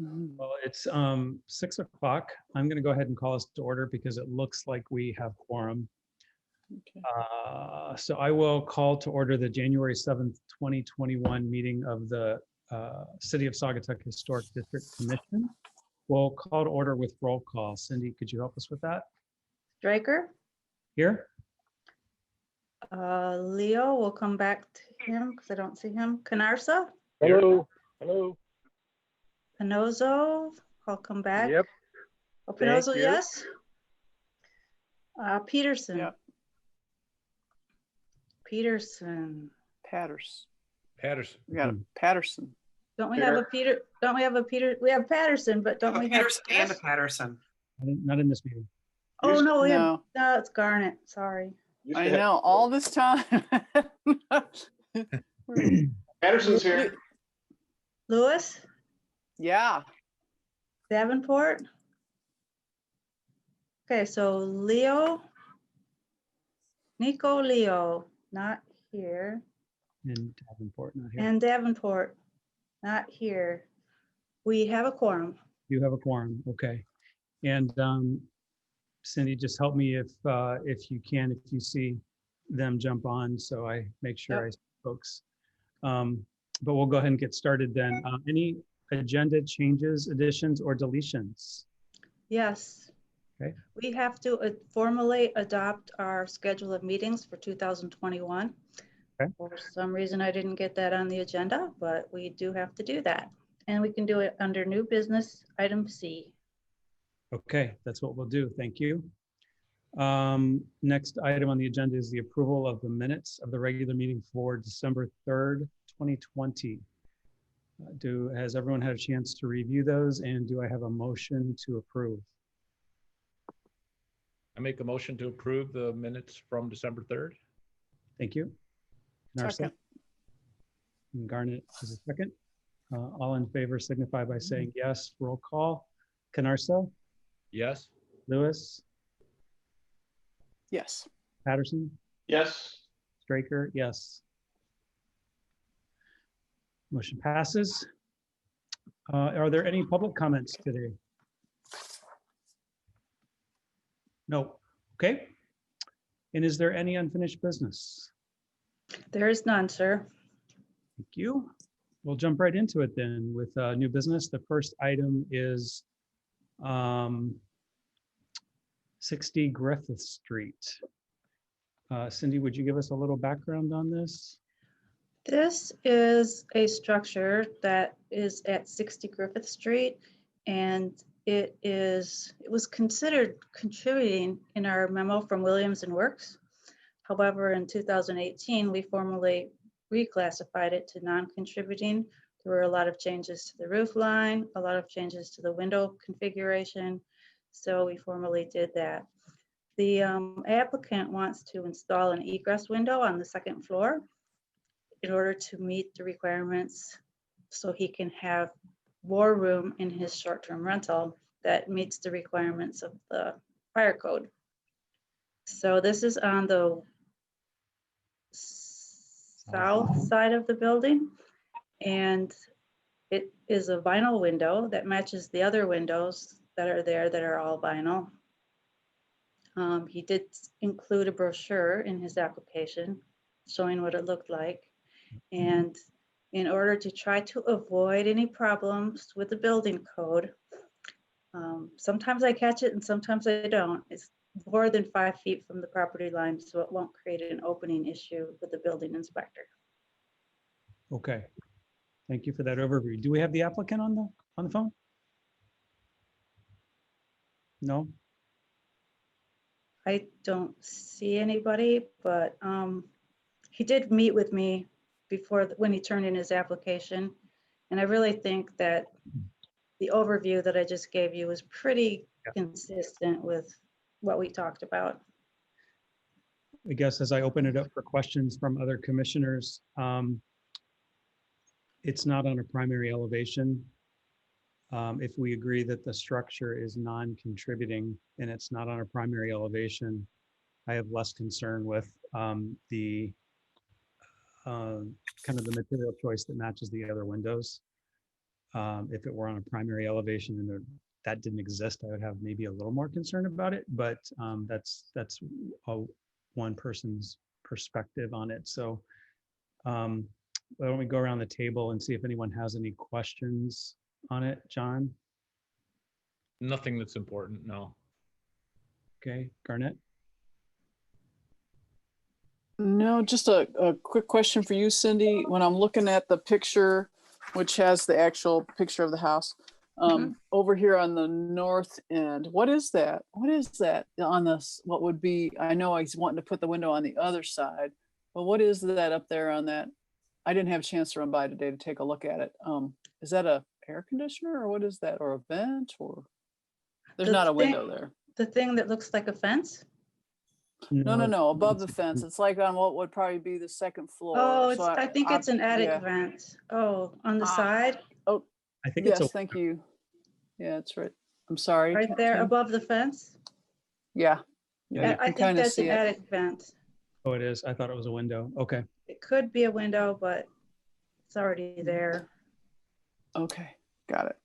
Well, it's 6 o'clock. I'm going to go ahead and call us to order because it looks like we have quorum. Okay. So I will call to order the January 7th, 2021 meeting of the City of Saugatuck Historic District Commission. We'll call to order with roll call. Cindy, could you help us with that? Stryker, Here? Leo, we'll come back to him because I don't see him. Canarsa, Hello. Hello. Pinozo, I'll come back. Yep. Oh, Thank Pinozo, you. yes. Peterson. Yep. Peterson. Patterson. We got a Patterson. Don't we have a Peter? Don't we have a Peter? We have Patterson, but don't we have Peterson and a Patterson? Not in this meeting. Oh no, we have, No, no, it's Garnet. Sorry. I know, all this time. Patterson's here. Lewis, Yeah, Davenport. Okay, so Leo, Leo, not here, And Davenport, not here. and Davenport, not here. We have a quorum. You have a quorum, okay. And Cindy, just help me if you can, if you see them jump on, so I make sure Yep. I see folks. But we'll go ahead and get started then. Any agenda changes, additions, or deletions? Yes. Okay. We have to formally adopt our schedule of meetings for 2021. Okay. For some reason, I didn't get that on the agenda, but we do have to do that. And we can do it under new business, item C. Okay, that's what we'll do. Thank you. Next item on the agenda is the approval of the minutes of the regular meeting for December 3rd, 2020. Has everyone had a chance to review those, and do I have a motion to approve? I make a motion to approve the minutes from December 3rd. Thank you. Narsa? second. And Garnet is a second. All in favor signify by saying yes. Roll call. Canarsa, Yes. Lewis, Yes. Patterson, Yes. Stryker, yes. Motion passes. Are there any public comments today? No. Okay. And is there any unfinished business? There is none, sir. Thank you. We'll jump right into it then with new business. The first item is 60 Griffith Street. Cindy, would you give us a little background on this? This is a structure that is at 60 Griffith Street, and it was considered contributing in our memo from Williams and Works. However, in 2018, we formally reclassified it to non-contributing. There were a lot of changes to the roof line, a lot of changes to the window configuration. So we formally did that. The applicant wants to install an egress window on the second floor in order to meet the requirements so he can have more room in his short-term rental that meets the requirements of the fire code. So this is on the south side of the building, and it is a vinyl window that matches the other windows that are there that are all vinyl. He did include a brochure in his application showing what it looked like. And in order to try to avoid any problems with the building code, sometimes I catch it and sometimes I don't. It's more than 5 feet from the property line, so it won't create an opening issue with the building inspector. Okay. Thank you for that overview. Do we have the applicant on the phone? No? I don't see anybody, but he did meet with me before when he turned in his application. And I really think that the overview that I just gave you was pretty consistent with what we talked about. I guess as I open it up for questions from other commissioners, it's not on a primary elevation. If we agree that the structure is non-contributing and it's not on a primary elevation, I have less concern with the kind of the material choice that matches the other windows. If it were on a primary elevation and that didn't exist, I would have maybe a little more concern about it, but that's one person's perspective on it. So why don't we go around the table and see if anyone has any questions on it? John? Nothing that's important, no. Okay, Garnett? No, just a quick question for you, Cindy. When I'm looking at the picture, which has the actual picture of the house, over here on the north end, what is that? What is that on this? What would be, I know he's wanting to put the window on the other side, but what is that up there on that? I didn't have a chance to run by today to take a look at it. Is that a air conditioner or what is that? Or a vent or? There's not a window there. The thing that looks like a fence? No, above the fence. It's like on what would probably be the second floor. Oh, So I think it's an attic yeah. vent. Oh, on the side? Oh, I think yes, it's thank you. Yeah, that's right. I'm sorry. Right there above the fence? Yeah. Yeah, I think that's an attic vent. Oh, it is. I thought it was a window. Okay. It could be a window, but it's already there. Okay, got it.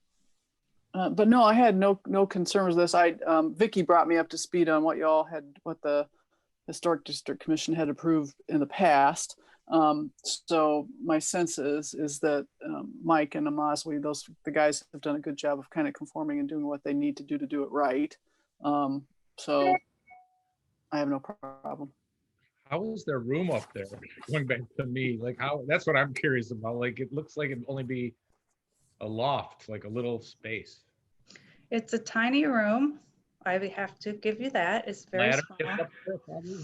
But no, I had no concern with this. Vicky brought me up to speed on what the Historic District Commission had approved in the past. So my sense is that Mike and Amazwi, the guys have done a good job of kind of conforming and doing what they need to do it right. So I have no problem. How is there room up there? Going back to me, like that's what I'm curious about. Like, it looks like it'd only be a loft, like a little space. It's a tiny room. I would have to give you that. It's very Ladder small. gets up there, probably?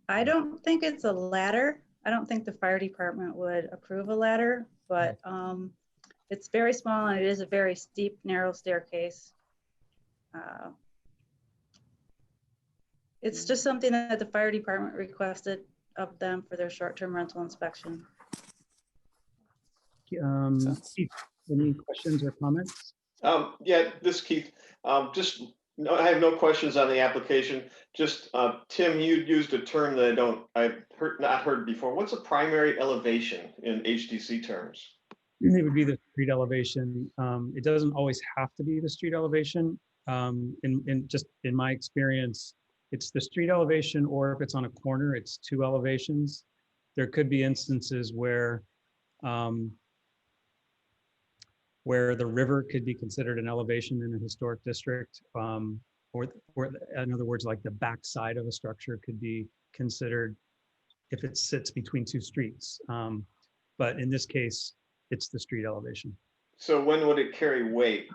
I don't think it's a ladder. I don't think the fire department would approve a ladder, but it's very small and it is a very steep, narrow staircase. It's just something that the fire department requested of them for their short-term rental inspection. Keith, any questions or comments? Yeah, this is Keith. I have no questions on the application. Just Tim, you used a term that I've not heard before. What's a primary elevation in HDC terms? It would be the street elevation. It doesn't always have to be the street elevation. In my experience, it's the street elevation, or if it's on a corner, it's two elevations. There could be instances where the river could be considered an elevation in a historic district, or in other words, like the backside of a structure could be considered if it sits between two streets. But in this case, it's the street elevation. So when would it carry weight?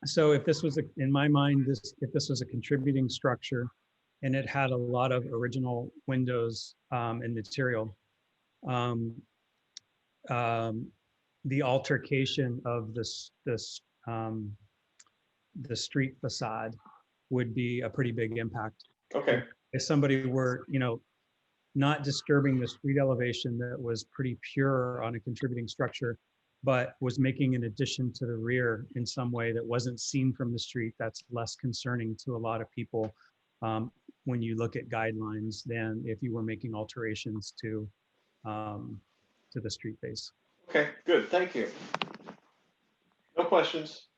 So if this was, in my mind, if this was a contributing structure and it had a lot of original windows and material, the altercation of the street facade would be a pretty big impact. Okay. If somebody were, not disturbing the street elevation that was pretty pure on a contributing structure, but was making an addition to the rear in some way that wasn't seen from the street, that's less concerning to a lot of people when you look at guidelines than if you were making alterations to the street face. Okay, good. Thank you. No questions.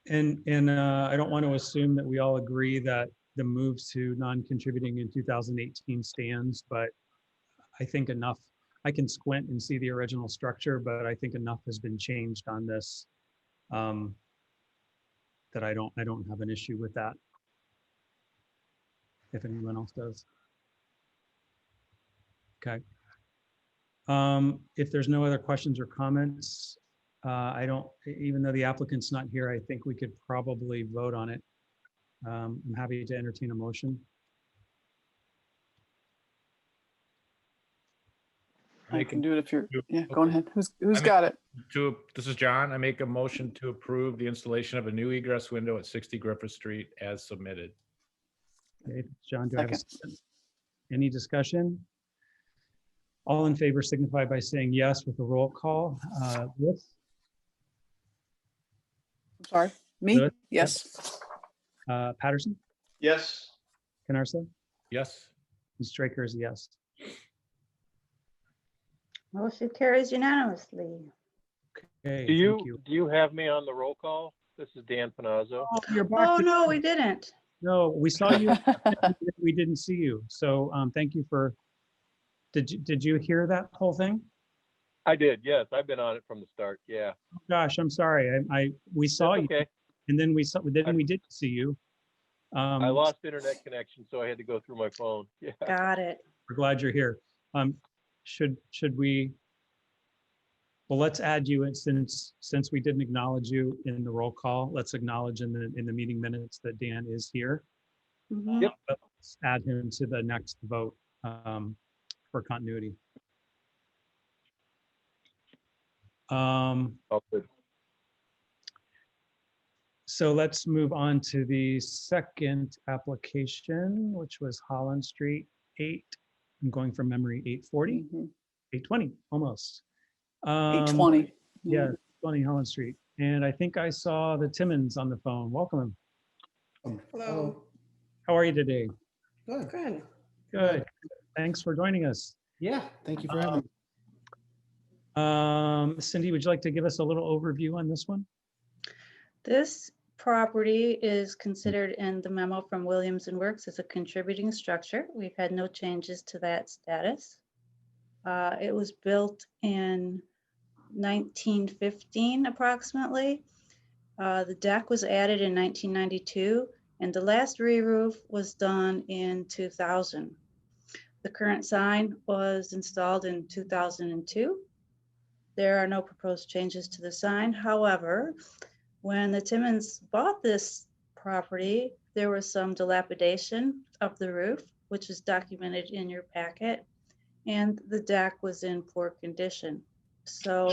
And I don't want to assume that we all agree that the move to non-contributing in 2018 stands, but I think enough. I can squint and see the original structure, but I think enough has been changed on this that I don't have an issue with that. If anyone else does. Okay. If there's no other questions or comments, even though the applicant's not here, I think we could probably vote on it. I'm happy to entertain a motion. I can do it if you're, yeah, go Okay. ahead. Who's got it? This is John. I make a motion to approve the installation of a new egress window at 60 Griffith Street as submitted. Okay, John, do I have a second? Any discussion? All in favor signify by saying yes with a roll call. Yes. I'm sorry, me? Good. Yes. Patterson, Yes. Canarsa, Yes. and Straker is yes. Motion carries unanimously. Okay, Do thank you. you have me on the roll call? This is Dan Panazzo. Oh, you're back Oh, to- no, we didn't. No, we saw you. We didn't see you. So thank you for, did you hear that whole thing? I did, yes. I've been on it from the start. Yeah. Oh, gosh, I'm sorry. We saw That's you okay. and then we didn't see you. I lost internet connection, so I had to go through my phone. Yeah. Got it. We're glad you're here. Should we, well, let's add you in since we didn't acknowledge you in the roll call, let's acknowledge in the meeting minutes that Dan is here. Mhm. Yep. Let's add him to the next vote for continuity. Oh, good. So let's move on to the second application, which was Holland Street 8. I'm going from memory, 840, Mhm. 820, almost. 820. Yeah, 20 Holland Street. And I think I saw the Timmons on the phone. Welcome. Hello. How are you today? Good. Good. Good. Thanks for joining us. Yeah, thank you for having me. Cindy, would you like to give us a little overview on this one? This property is considered in the memo from Williams and Works as a contributing structure. We've had no changes to that status. It was built in 1915 approximately. The deck was added in 1992 and the last re-roof was done in 2000. The current sign was installed in 2002. There are no proposed changes to the sign. However, when the Timmons bought this property, there was some dilapidation of the roof, which is documented in your packet, and the deck was in poor condition. So,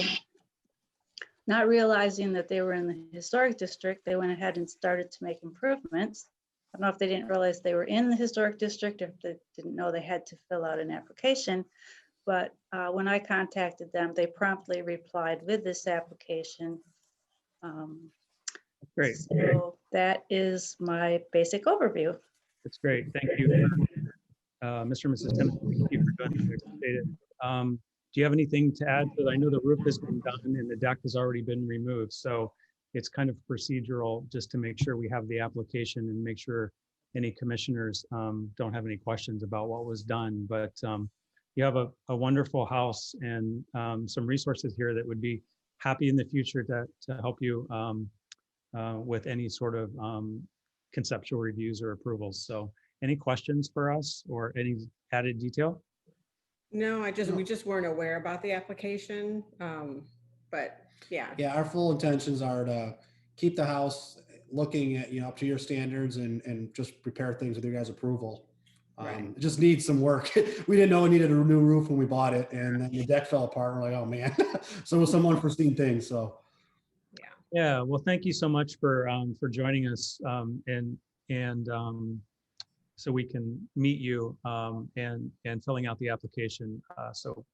not realizing that they were in the historic district, they went ahead and started to make improvements. I don't know if they didn't realize they were in the historic district, or if they didn't know they had to fill out an application. But when I contacted them, they promptly replied with this application. Great. So that is my basic overview. That's great. Thank you, Mr. and Mrs. Timmons. Thank you for joining. I appreciate it. Do you have anything to add? I know the roof has been done and the deck has already been removed. So it's kind of procedural just to make sure we have the application and make sure any commissioners don't have any questions about what was done. But you have a wonderful house and some resources here that would be happy in the future to help you with any sort of conceptual reviews or approvals. So any questions for us or any added detail? No, we just weren't aware about the application. But yeah. Yeah, our full intentions are to keep the house looking at, up to your standards and just prepare things with your guys' approval. Right. It just needs some work. We didn't know we needed a new roof when we bought it, and then the deck fell apart. We're like, oh man. So it was some unforeseen things. So Yeah, well, thank you so much for joining us so we can meet you and filling out the application. So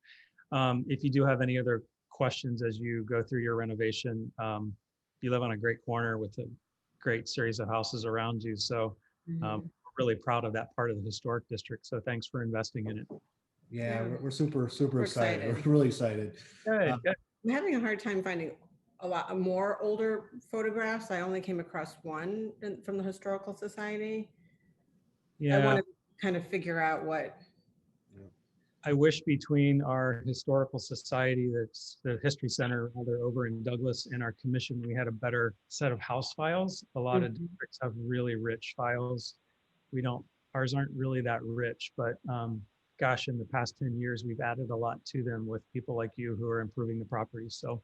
if you do have any other questions as you go through your renovation, you live on a great corner with a great series of houses around you. So we're really proud of that part of the historic district. So thanks for investing in it. yeah, Yeah. we're super We're excited. excited. We're really excited. Good, good. I'm having a hard time finding a lot more older photographs. I only came across one from the Historical Society. I Yeah, want to kind of figure out what. I wish between our historical society, that's the History Center, rather, over in Douglas, and our commission, we had a better set of house files. A lot of districts have really rich files. Ours aren't really that rich, but gosh, in the past 10 years, we've added a lot to them with people like you who are improving the property. So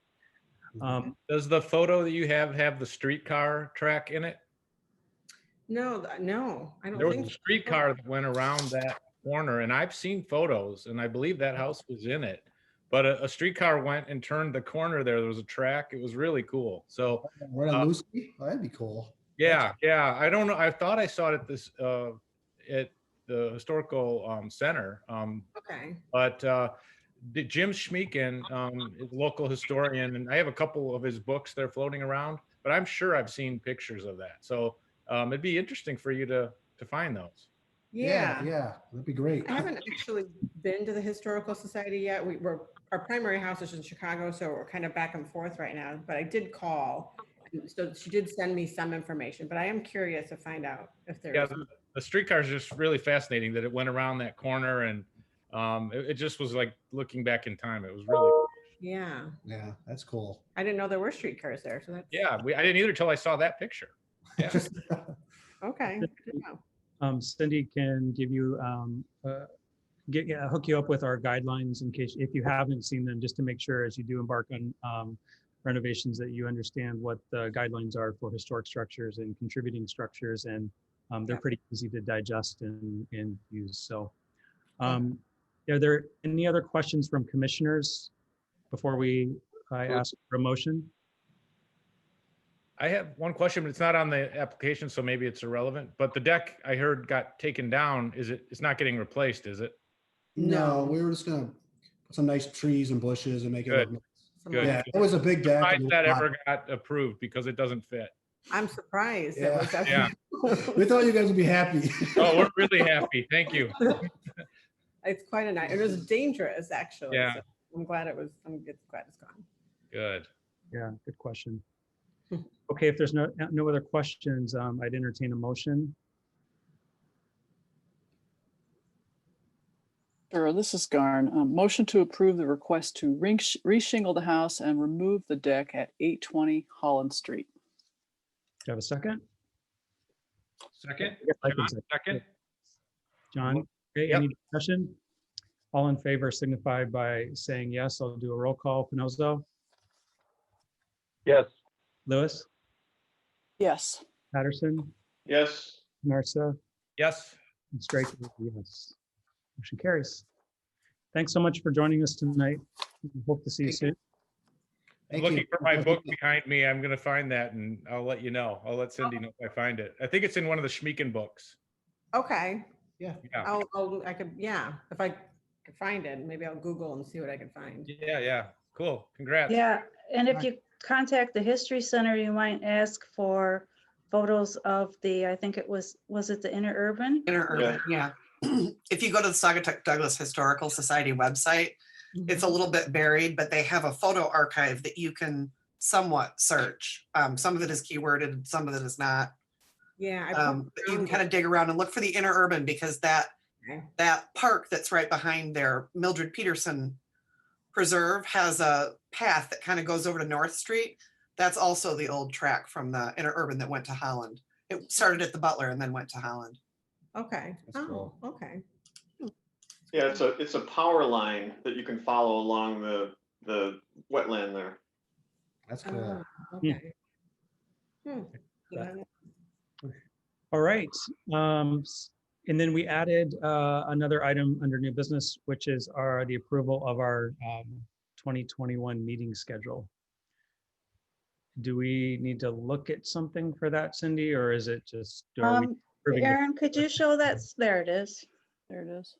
Does the photo that you have the streetcar track in it? No, I don't There was think a so. streetcar that went around that corner, and I've seen photos, and I believe that house was in it. But a streetcar went and turned the corner there. There was a track. It was really cool. So We're on Lucy. Oh, that'd be cool. yeah. I don't know. I thought I saw it at the historical center. Okay. But Jim Schmeeken is a local historian, and I have a couple of his books that are floating around. But I'm sure I've seen pictures of that. So it'd be interesting for you to find those. Yeah. Yeah, that'd be great. I haven't actually been to the Historical Society yet. Our primary house is in Chicago, so we're kind of back and forth right now, but I did call. And so she did send me some information, but I am curious to find out if Yeah, there's. the streetcar is just really fascinating that it went around that corner, and it just was like looking back in time. It was really, Yeah, Yeah, that's cool. I didn't know there were streetcars there, so that's. yeah. I didn't either till I saw that picture. Yeah. Okay, good to know. Cindy can give you, hook you up with our guidelines in case, if you haven't seen them, just to make sure as you do embark on renovations that you understand what the guidelines are for historic structures and contributing structures, and they're pretty easy to digest and use. So are there any other questions from commissioners before I ask for a motion? I have one question, but it's not on the application, so maybe it's irrelevant. But the deck I heard got taken down. It's not getting replaced, is it? No, we were just gonna put some nice trees and bushes and make it Good. look nice. Good. Yeah, it was a big deck. Surprised and that a lot- ever got approved because it doesn't fit. I'm surprised. Yeah. Yeah. We thought you guys would be happy. Oh, we're really happy. Thank you. It's quite a nice. It was dangerous, actually. Yeah. So I'm glad it was. I'm glad it's gone. Good. Yeah, good question. Okay, if there's no other questions, I'd entertain a motion. Sure, this is Garn. Motion to approve the request to re-shingle the house and remove the deck at 820 Holland Street. Do you have a second? Second? I can John, second. second? John, okay, Yep. any discussion? All in favor signify by saying yes. I'll do a roll call. Pinozo, Yes. Lewis, Yes. Patterson, Yes. Narsa, Yes. and Straker, yes. Motion carries. Thanks so much for joining us tonight. Hope to see you soon. Thank Looking you. for my book behind me. I'm gonna find that and I'll let you know. I'll let Cindy know if I find it. I think it's in one of the Schmeeken books. Okay. Yeah. Yeah. I could. Yeah. If I could find it, maybe I'll Google and see what I can find. Yeah. Cool. Congrats. Yeah, and if you contact the History Center, you might ask for photos of I think it was it the interurban? Interurban, yeah. If you go to the Saugatuck Douglas Historical Society website, it's a little bit buried, but they have a photo archive that you can somewhat search. Some of it is keyworded, some of it is not. Yeah. But you can kind of dig around and look for the interurban because that park that's right behind there, Mildred Peterson Preserve, has a path that kind of goes over to North Street. That's also the old track from the interurban that went to Holland. It started at the Butler and then went to Holland. Okay. That's cool. Okay. Yeah, it's a power line that you can follow along the wetland there. That's cool. Okay. All right. And then we added another item under new business, which is the approval of our 2021 meeting schedule. Do we need to look at something for that, Cindy, or is it just? Are we approving the- Aaron, could you show that? There it is. There it is.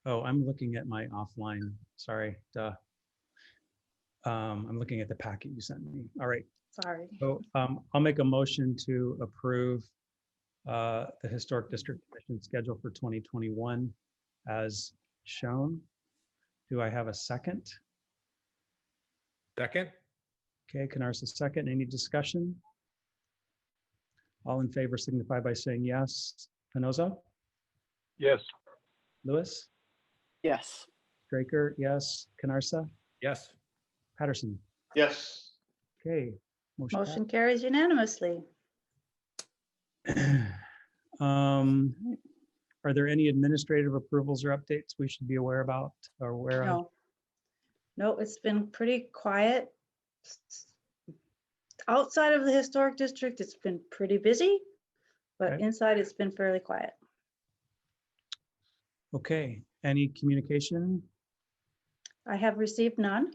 Oh, I'm looking at my offline. Sorry. Duh. I'm looking at the packet you sent me. All right. Sorry. So I'll make a motion to approve the Historic District Commission schedule for 2021 as shown. Do I have a second? Second? Okay, Canarsa second. Any discussion? All in favor signify by saying yes. Pinozo, Yes. Lewis, Yes. Straker, yes. Canarsa, Yes. Patterson. Yes. Okay. Motion carries unanimously. Are there any administrative approvals or updates we should be aware about or aware of? No. No, it's been pretty quiet. Outside of the historic district, it's been pretty busy, but Okay. inside it's been fairly quiet. Okay, any communication? I have received none.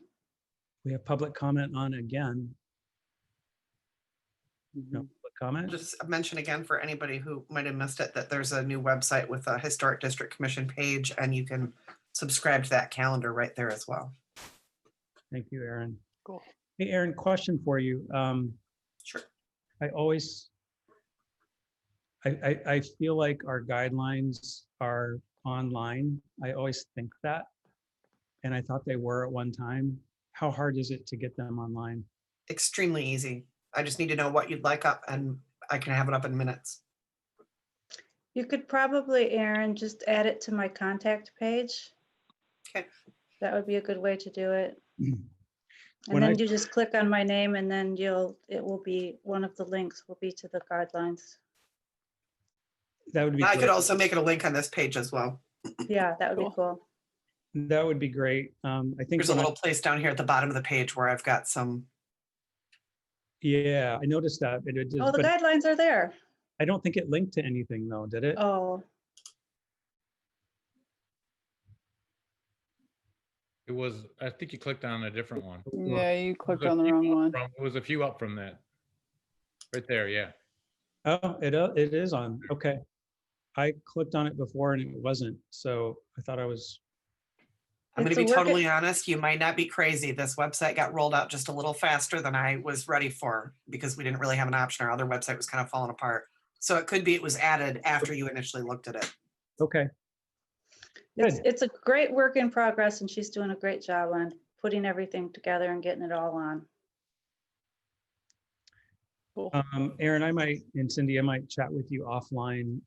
We have public comment on again. No public comment? Just mention again for anybody who might have missed it, that there's a new website with a Historic District Commission page and you can subscribe to that calendar right there as well. Thank you, Aaron. Cool. Hey, Aaron, question for you. Sure. I always I feel like our guidelines are online. I always think that. And I thought they were at one time. How hard is it to get them online? Extremely easy. I just need to know what you'd like up and I can have it up in minutes. You could probably, Aaron, just add it to my contact page. Okay. That would be a good way to do it. And When then I- you just click on my name and then it will be, one of the links will be to the guidelines. That would be I could great. also make it a link on this page as well. Yeah, that would be cool. That would be great. I think There's a when I- little place down here at the bottom of the page where I've got some, yeah, I noticed that. Oh, the But guidelines are there. I don't think it linked to anything though, did it? Oh, It was, I think you clicked on a different one. Yeah, you clicked There's a on the few wrong up one. from- It was a few up from that. Right there, yeah. Oh, it is on. Okay. I clicked on it before and it wasn't. So I thought I was, I'm It's gonna be a work- totally honest, you might not be crazy. This website got rolled out just a little faster than I was ready for because we didn't really have an option. Our other website was kind of falling apart. So it could be it was added after you initially looked at it. okay. it's, Good. it's a great work in progress and she's doing a great job on putting everything together and getting it all on. Cool. Aaron, and Cindy, I might chat with you offline.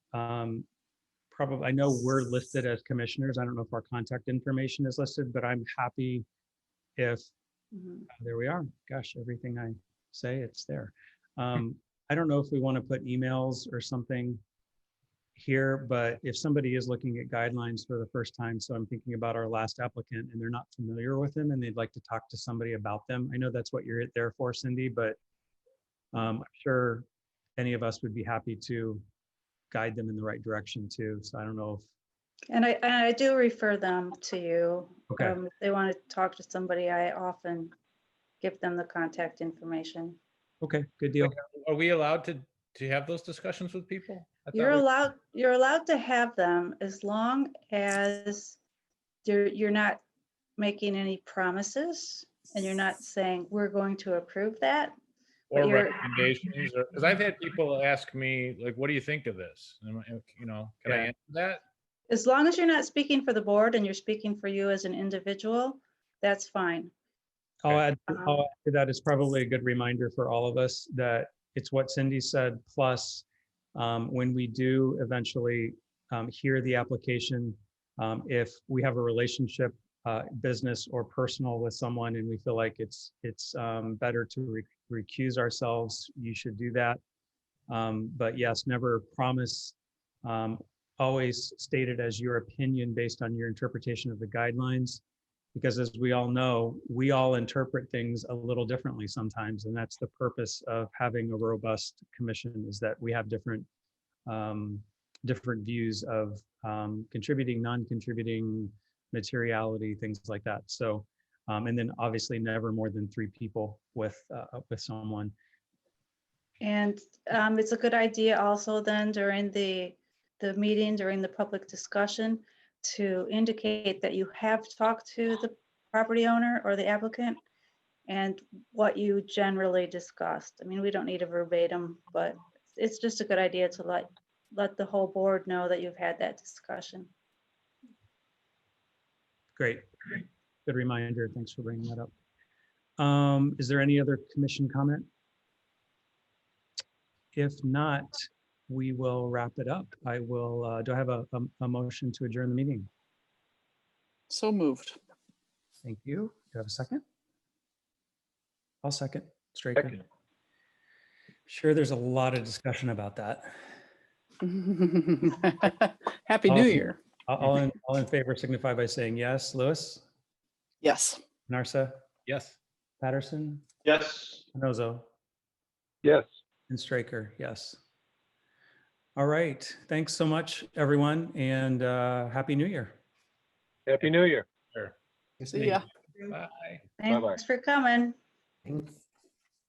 Probably, I know we're listed as commissioners. I don't know if our contact information is listed, but I'm happy if, Mhm. there we are. Gosh, everything I say, it's there. I don't know if we want to put emails or something here, but if somebody is looking at guidelines for the first time, so I'm thinking about our last applicant and they're not familiar with them and they'd like to talk to somebody about them. I know that's what you're there for, Cindy, but I'm sure any of us would be happy to guide them in the right direction too. So I don't know if, And I do refer them to you. Okay. If they want to talk to somebody, I often give them the contact information. okay, good deal. Are we allowed to have those discussions with people? I thought You're allowed to have them as long as you're not making any promises and you're not saying, we're going to approve that. Or but you're- recommendations, or, because I've had people ask me, like, what do you think of this? Can I Yeah. answer that? As long as you're not speaking for the board and you're speaking for you as an individual, that's fine. I'll add to that. It's probably a good reminder for all of us that it's what Cindy said, plus when we do eventually hear the application, if we have a relationship, business or personal with someone and we feel like it's better to recuse ourselves, you should do that. But yes, never promise. Always state it as your opinion based on your interpretation of the guidelines. Because as we all know, we all interpret things a little differently sometimes. And that's the purpose of having a robust commission, is that we have different views of contributing, non-contributing, materiality, things like that. So, and then obviously never more than 3 people with someone. And it's a good idea also then during the meeting, during the public discussion, to indicate that you have talked to the property owner or the applicant and what you generally discussed. I mean, we don't need a verbatim, but it's just a good idea to let the whole board know that you've had that discussion. Great. Good reminder. Thanks for bringing that up. Is there any other commission comment? If not, we will wrap it up. I will, do I have a motion to adjourn the meeting? So moved. Thank you. Do I have a second? I'll second. Straker. Second. Sure, there's a lot of discussion about that. Happy New Year. All in favor signify by saying yes. Lewis, Yes. Narsa, Yes. Patterson, Yes. Pinozo, Yes. and Straker, yes. All right. Thanks so much, everyone, and Happy New Year. Happy New Year. Sure. See ya. Bye. Thanks for coming. Thanks.